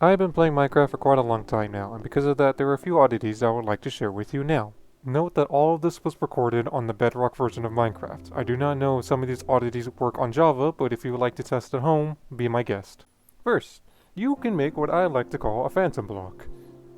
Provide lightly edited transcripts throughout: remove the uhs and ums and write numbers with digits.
I've been playing Minecraft for quite a long time now, and because of that, there are a few oddities I would like to share with you now. Note that all of this was recorded on the bedrock version of Minecraft. I do not know if some of these oddities work on Java, but if you would like to test at home, be my guest. First, you can make what I like to call a phantom block.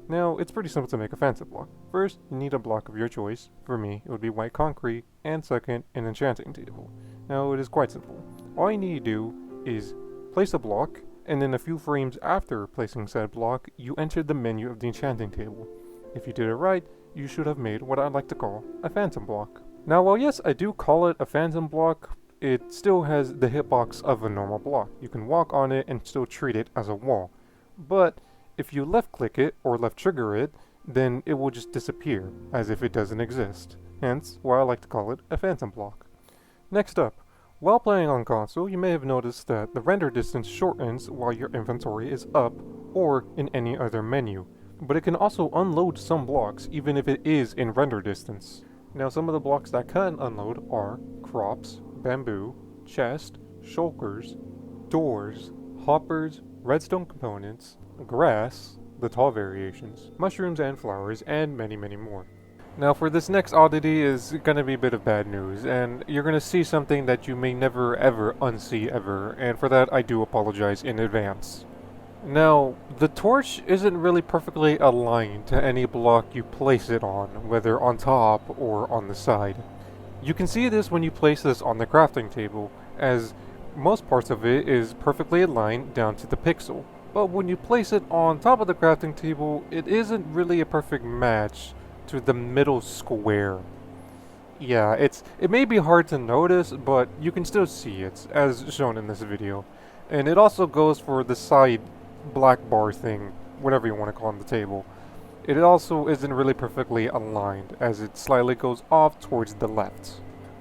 Now, it's pretty simple to make a phantom block. First, you need a block of your choice. For me, it would be white concrete, and second, an enchanting table. Now, it is quite simple. All you need to do is place a block, and then a few frames after placing said block, you enter the menu of the enchanting table. If you did it right, you should have made what I like to call a phantom block. Now, while yes, I do call it a phantom block, it still has the hitbox of a normal block. You can walk on it and still treat it as a wall. But if you left click it or left trigger it, then it will just disappear, as if it doesn't exist. Hence, why I like to call it a phantom block. Next up, while playing on console, you may have noticed that the render distance shortens while your inventory is up or in any other menu, but it can also unload some blocks even if it is in render distance. Now some of the blocks that can unload are crops, bamboo, chest, shulkers, doors, hoppers, redstone components, grass, the tall variations, mushrooms and flowers, and many more. Now for this next oddity is gonna be a bit of bad news, and you're gonna see something that you may never ever unsee ever, and for that I do apologize in advance. Now, the torch isn't really perfectly aligned to any block you place it on, whether on top or on the side. You can see this when you place this on the crafting table, as most parts of it is perfectly aligned down to the pixel. But when you place it on top of the crafting table, it isn't really a perfect match to the middle square. Yeah, it may be hard to notice, but you can still see it, as shown in this video. And it also goes for the side black bar thing, whatever you want to call on the table. It also isn't really perfectly aligned, as it slightly goes off towards the left.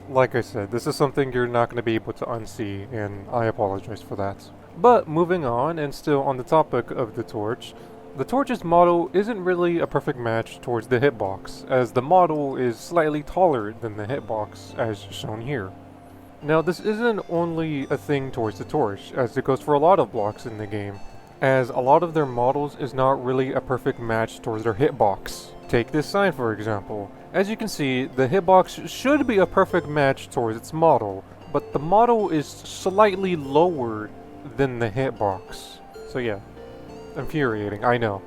Like I said, this is something you're not going to be able to unsee, and I apologize for that. But moving on, and still on the topic of the torch's model isn't really a perfect match towards the hitbox, as the model is slightly taller than the hitbox, as shown here. Now this isn't only a thing towards the torch, as it goes for a lot of blocks in the game, as a lot of their models is not really a perfect match towards their hitbox. Take this sign for example. As you can see, the hitbox should be a perfect match towards its model, but the model is slightly lower than the hitbox. So yeah. Infuriating, I know.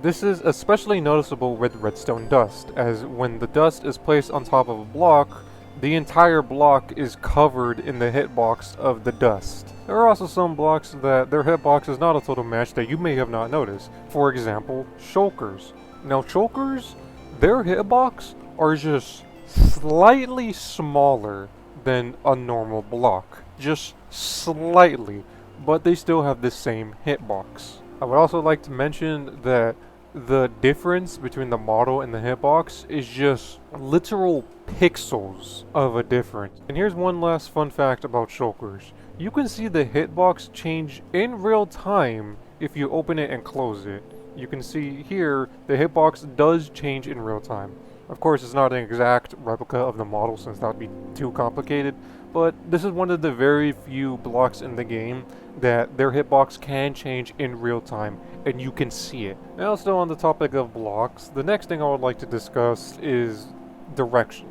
This is especially noticeable with redstone dust, as when the dust is placed on top of a block, the entire block is covered in the hitbox of the dust. There are also some blocks that their hitbox is not a total match that you may have not noticed. For example, shulkers. Now shulkers, their hitbox are just slightly smaller than a normal block. Just slightly, but they still have the same hitbox. I would also like to mention that the difference between the model and the hitbox is just literal pixels of a difference. And here's one last fun fact about shulkers. You can see the hitbox change in real time if you open it and close it. You can see here the hitbox does change in real time. Of course, it's not an exact replica of the model since that would be too complicated, but this is one of the very few blocks in the game that their hitbox can change in real time, and you can see it. Now, still on the topic of blocks, the next thing I would like to discuss is direction.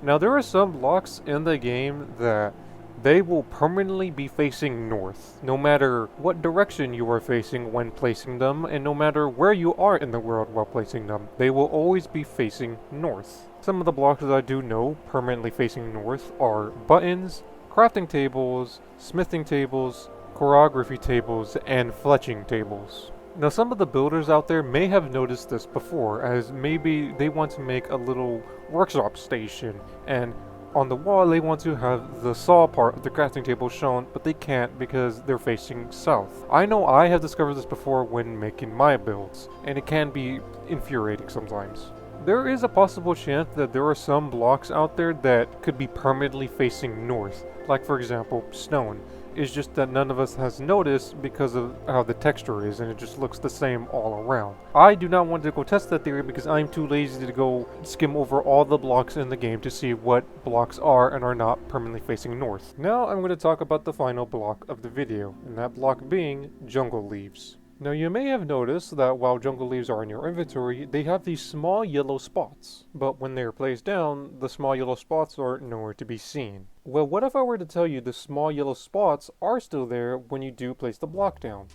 Now, there are some blocks in the game that they will permanently be facing north, no matter what direction you are facing when placing them, and no matter where you are in the world while placing them, they will always be facing north. Some of the blocks that I do know permanently facing north are buttons, crafting tables, smithing tables, choreography tables, and fletching tables. Now some of the builders out there may have noticed this before, as maybe they want to make a little workshop station, and on the wall they want to have the saw part of the crafting table shown, but they can't because they're facing south. I know I have discovered this before when making my builds, and it can be infuriating sometimes. There is a possible chance that there are some blocks out there that could be permanently facing north, like for example stone. It's just that none of us has noticed because of how the texture is, and it just looks the same all around. I do not want to go test that theory because I'm too lazy to go skim over all the blocks in the game to see what blocks are and are not permanently facing north. Now I'm going to talk about the final block of the video, and that block being jungle leaves. Now you may have noticed that while jungle leaves are in your inventory, they have these small yellow spots. But when they are placed down, the small yellow spots are nowhere to be seen. Well, what if I were to tell you the small yellow spots are still there when you do place the block down?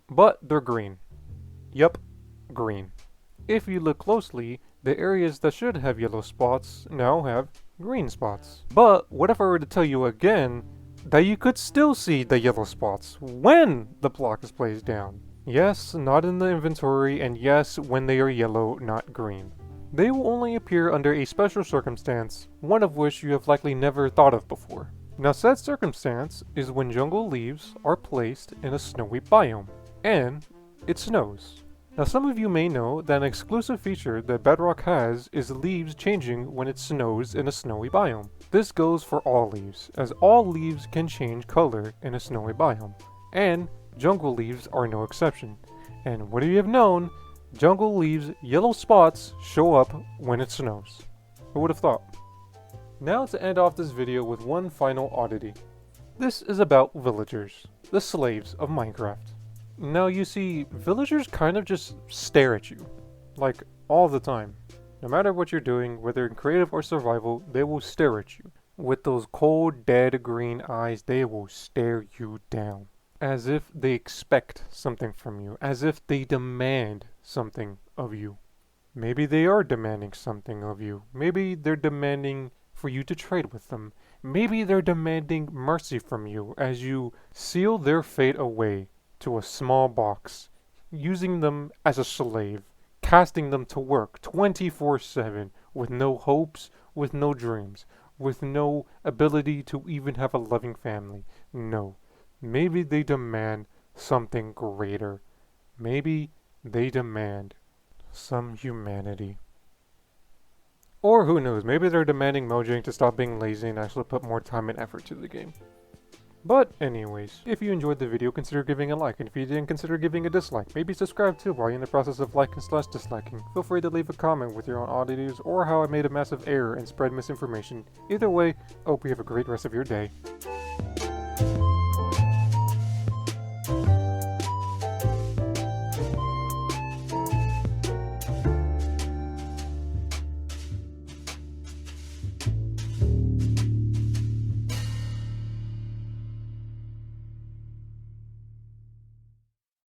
But they're green. Yup, green. If you look closely, the areas that should have yellow spots now have green spots. But what if I were to tell you again that you could still see the yellow spots when the block is placed down? Yes, not in the inventory, and yes, when they are yellow, not green. They will only appear under a special circumstance, one of which you have likely never thought of before. Now, said circumstance is when jungle leaves are placed in a snowy biome, and it snows. Now, some of you may know that an exclusive feature that Bedrock has is leaves changing when it snows in a snowy biome. This goes for all leaves, as all leaves can change color in a snowy biome, and jungle leaves are no exception. And would you have known, jungle leaves' yellow spots show up when it snows? Who would have thought? Now to end off this video with one final oddity. This is about villagers, the slaves of Minecraft. Now you see, villagers kind of just stare at you, like all the time. No matter what you're doing, whether in creative or survival, they will stare at you. With those cold, dead green eyes, they will stare you down. As if they expect something from you, as if they demand something of you. Maybe they are demanding something of you. Maybe they're demanding for you to trade with them. Maybe they're demanding mercy from you as you seal their fate away to a small box, using them as a slave, casting them to work 24/7 with no hopes, with no dreams, with no ability to even have a loving family. No. Maybe they demand something greater. Maybe they demand some humanity. Or who knows, maybe they're demanding Mojang to stop being lazy and actually put more time and effort to the game. But anyways, if you enjoyed the video, consider giving a like, and if you didn't, consider giving a dislike. Maybe subscribe too while you're in the process of liking/disliking. Feel free to leave a comment with your own oddities or how I made a massive error and spread misinformation. Either way, I hope you have a great rest of your day.